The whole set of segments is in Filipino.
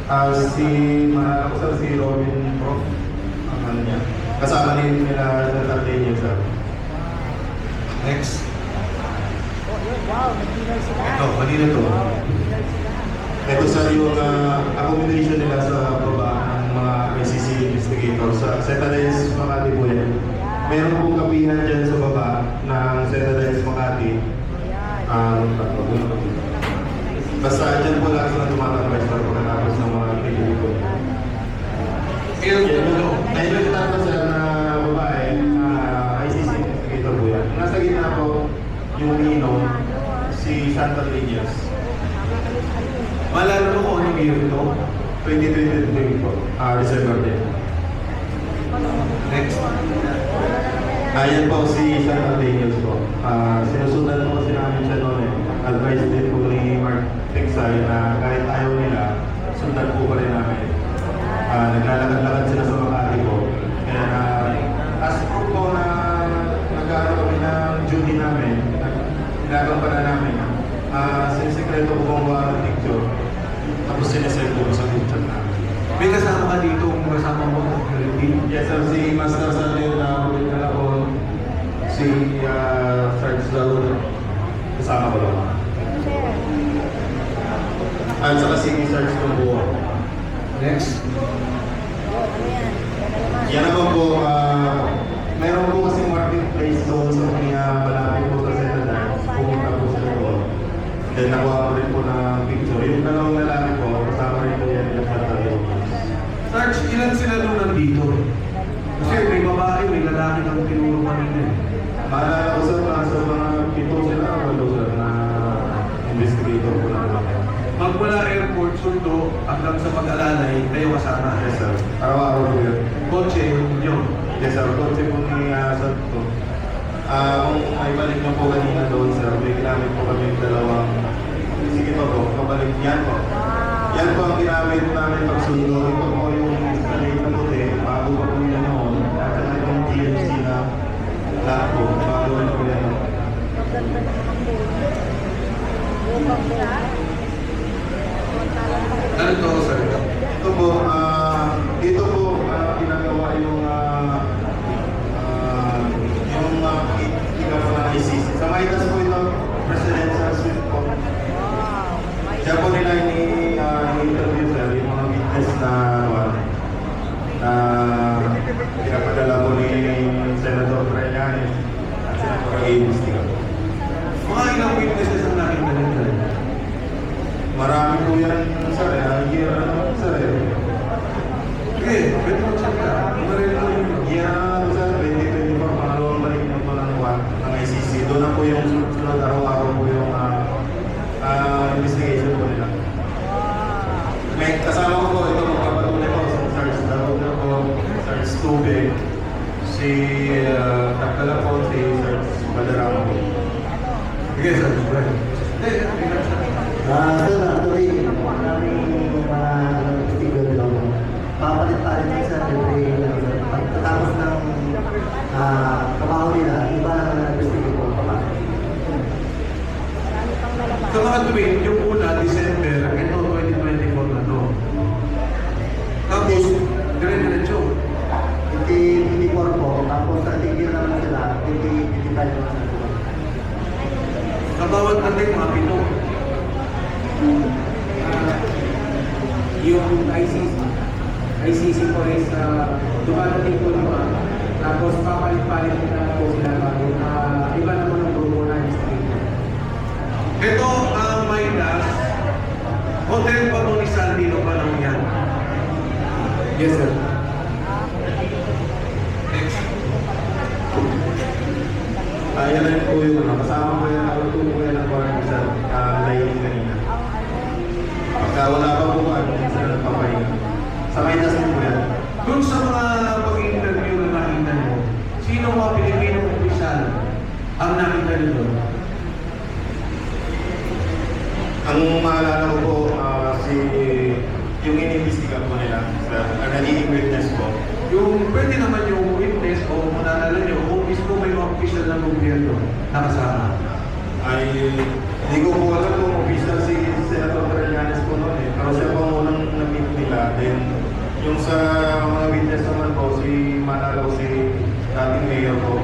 Si Maharap Sir, si Robin Prof, ang ano niya. Kasama din nila sa tatay niya, sir. Next. Wow, nag-dinner sila. Ito, kanina to. Ito sir yung accommodation nila sa baba ng mga ICC investigator sa Citadels Makati po yan. Meron pong kapihan dyan sa baba ng Citadels Makati. Basta dyan po lang sila tumatangay sa pagkatapos ng mga pinili. Ngayon yung tatlo sir na babae, ICC investigator po yan. Nasa gitna po yung Nino, si Santa Líneas. Malala mo kung anong year ito? 2022 po, December 10. Next. Ayan po si Santa Líneas po. Sinusundan po kasi namin siya noon eh. Advice din po ni Mark Texay na kahit ayaw nila, sundan po pa rin namin. Naglalakad-lakad sila sa Makati po. Kaya as proof po na nag-aaral kami ng duty namin, ginagawa pa na namin. Sinisekreto ko kung ang picture, tapos sinesend ko sa group chat namin. May kasama ka dito kung kasama mo ng security? Yes sir, si Master Sanil na ulit na ako, si Sarge Daud, kasama ko lang. At saka si Sarge Tumbuo. Next. Yan naman po, meron po kasi marketplace doon sa mga malapit po sa Citadel. Pumunta po sila doon. Then nakuha ko rin po ng picture. Yung dalawang lalaki po, kasama rin po yan yung Citadel. Sarge, ilan sila nung nandito? Kasi may babae, may lalaki ng tinuro kanina eh. Maalala ko sir, nasa mga 7 sila, walo sir, na investigator po namin. Magmula airport, sundo, hanggang sa pag-alalay, kayo kasama. Yes sir, araw-araw po yan. Kotse, yun. Yes sir, kotse po ni sir po. Kung ay balik na po kanina doon sir, may ginamit po kami dalawang, sige po po, kabalik yan po. Yan po ang ginamit namin pagsundo. Ito po yung escalate na puti, bago pa po yan noon. At saka itong TLC na lahat po, bago rin po yan noon. Ano to, sir? Ito po, dito po ginagawa yung ginagawa ng ICC. Sa Maitas po ito, presidential suite po. Diyan po nila ini-interview sir, yung mga witness na pinapadala po ni Senator Trillanes at Senator Agustiga. Mga ilang witnesses ang nakita nito? Marami po yan sir, year sir Okay, pwede mo check ka. Marino yun. Yan sir, 2024, pangalawang balik na po ng ICC. Doon na po yung sunod araw-araw po yung investigation po nila. May kasama ko po, ito magpapatunay po si Sarge Daud na po, Sarge Tube, si Takala po, si Sarge Badarama po. Sige, sir. Sir, actually, maraming mga sticker lang. Papalit-palit din sa every pagkatapos ng trabaho nila, iba na sticker po papasok. Sa mga tuwing, yung una, December, ito 2024 na to. Tapos, dire-diretso. 2024 po, tapos sa tigil naman sila, 2025 naman sila. Sa bawat ating mga pino. Yung ICC po is dumadating po naman. Tapos papalit-palit na po sila bago iba naman ang grupo na investigator. Ito ang Maynas. Hotel pa mo ni Sandy no panahon yan. Yes, sir. Next. Yan na rin po yung kasama ko yan, naluto po yan ng parang sa laying kanina. Pagka wala pa po, minsan na nagpapahinga. Sa Maitas po yan. Doon sa mga pag-interview na nakita mo, sino mga Pilipinong opisyal ang nakita nyo doon? Ang maalala ko po, yung inimbestiga po nila, ang nagiging witness po. Yung pwede naman yung witness o manalala nyo, kung mismo may mga opisyal ng gobyerno nakasama. Ay, hindi ko po alam kung official si Senator Trillanes po noon eh. Pero siya po ang unang nag-meet Yung sa mga witness naman po, si Manalo, si dating mayor po,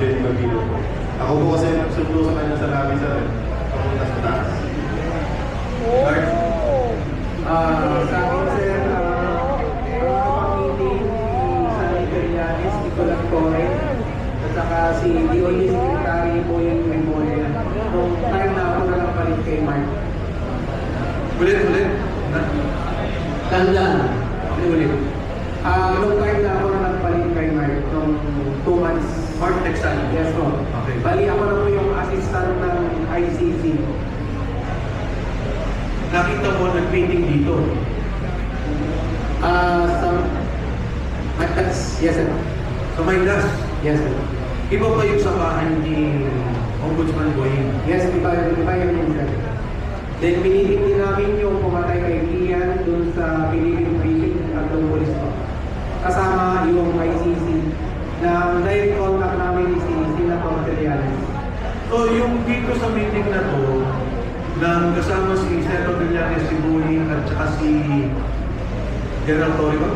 Jenny Bagilo po. Ako po kasi nagsundo sa kanya sa lobby sir, papunta sa taas. Guard. Sa akin, sir, pang-meeting si Sandy Perianes, Nicolas Torres, at saka si DOE Secretary po yung Memoria. Nung time na ako nalang palit kay Mark. Ulit. Tandaan. Ulit. Nung time na ako nalang palit kay Mark, nung 2 months. Mark Texan. Yes po. Okay. Bali ako na po yung assistant ng ICC. Nakita mo nag-meeting dito. Sa yes sir. Sa Maylas. Yes sir. Iba pa yung sa bahay ni Ombudsman Boying. Yes, iba yun sir. Then pinilit din namin yung pumatay kay Kian dun sa Philippine Briefing at yung police po. Kasama yung ICC na direct contact namin si Senator Trillanes. So yung dito sa meeting na to, na kasama si Senator Villanes, si Boying at saka si General Torre ba?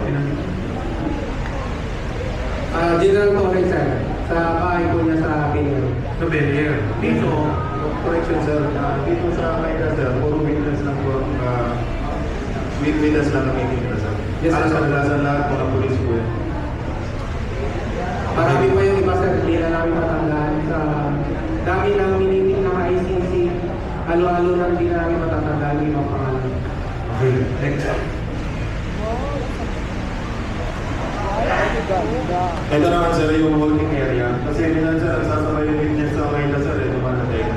General Torres sir, sa bahay po niya sa Binier. Sa Belier. Dito, Correction sir, dito sa Mayda sir, puro witness lang po, witness lang ang meeting na sir. Yes, sir. Kadalasan lahat mga pulis po yan. Marami pa yung iba sir, hindi na namin matandaan sa dami ng miniting ng ICC. Halo-halo nang hindi namin matatandaan yung mga pangalan. okay, next. Ito naman sir, yung working area. Kasi minsan sir, sasabay yung witness sa Mayda sir, dumadating.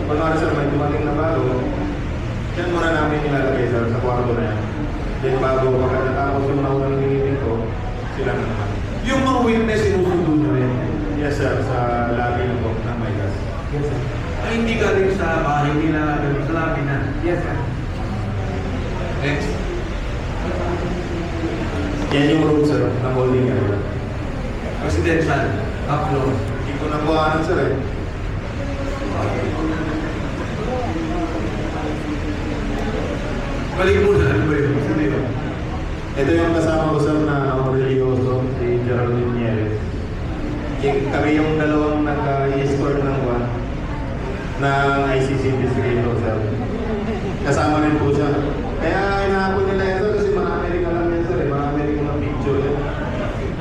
Kunwari sir, may dumating na bago, yan muna namin nilalagay sir sa kwarto na yan. Then bago, pagkatapos yung naunang meeting ko, sila na naman. Yung mga witness, sinusundo nyo rin. Yes sir, sa lobby ng po ng Maydas. Yes sir. Ay, hindi galing sa bahay nila, galing sa labi na. Yes sir. Next. Yan yung room sir, ng holding area. Presidential. Upload. Hindi ko na buhanan sir eh. Balik muna, ano ba yun? Sino yun? Ito yung kasama ko sir na religyoso, si Geraldine Nieves. Kami yung dalawang nag-escort ng buwan ng ICC investigator sir. Kasama rin po siya. Kaya hinahapon nila yan sir kasi mga Amerika lang yan sir eh. Mga Amerika ng picture yan.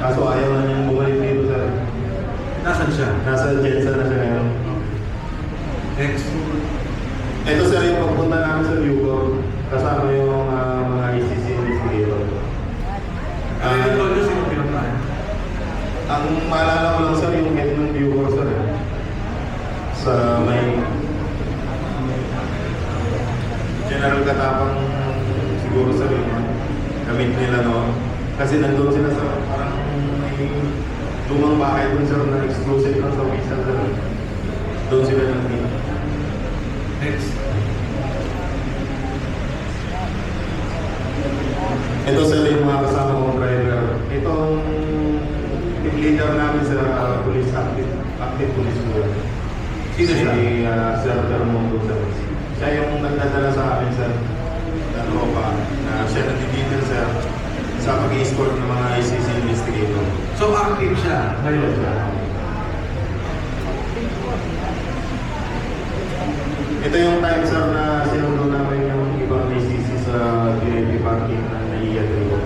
Kaso ayaw na niyang bumalik dito sir. Nasaan siya? Nasa Jensen na siya ngayon. Next. Ito sir yung pagpunta namin sa Bucor. Kasama yung mga ICC investigator. Ano yung todo sino pinuntahan? Ang maalala ko lang sir yung head ng Bucor sir eh. Sa may General Katapang siguro sir yung gamit nila no. Kasi nandun sila sa parang may lumang bahay dun sir na exclusive lang sa visa sir. Doon sila nandun. Next. Ito sir yung mga kasama kong driver. Itong team leader namin sa police active police po. Sino siya? Si Sir Termondo sir. Siya yung nagdadala sa amin sir. Na tropa. Na siya nag-detail sir sa pag-escort ng mga ICC investigator. So active siya ngayon. Ito yung time sir na sinundo namin yung ibang ICC sa DLP parking na naiiyan rin.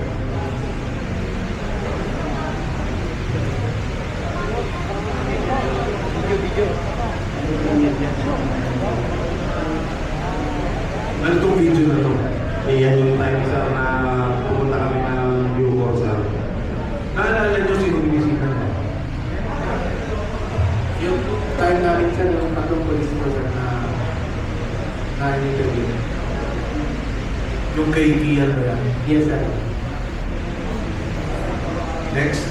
Ano itong video na to? Iyan yung time sir na pumunta kami ng Bucor sir. Naalala nyo sino binisita niya? Yung time namin sir, yung tatlong police po sir na interview. Yung kay Kian ba yan? Yes sir. Next.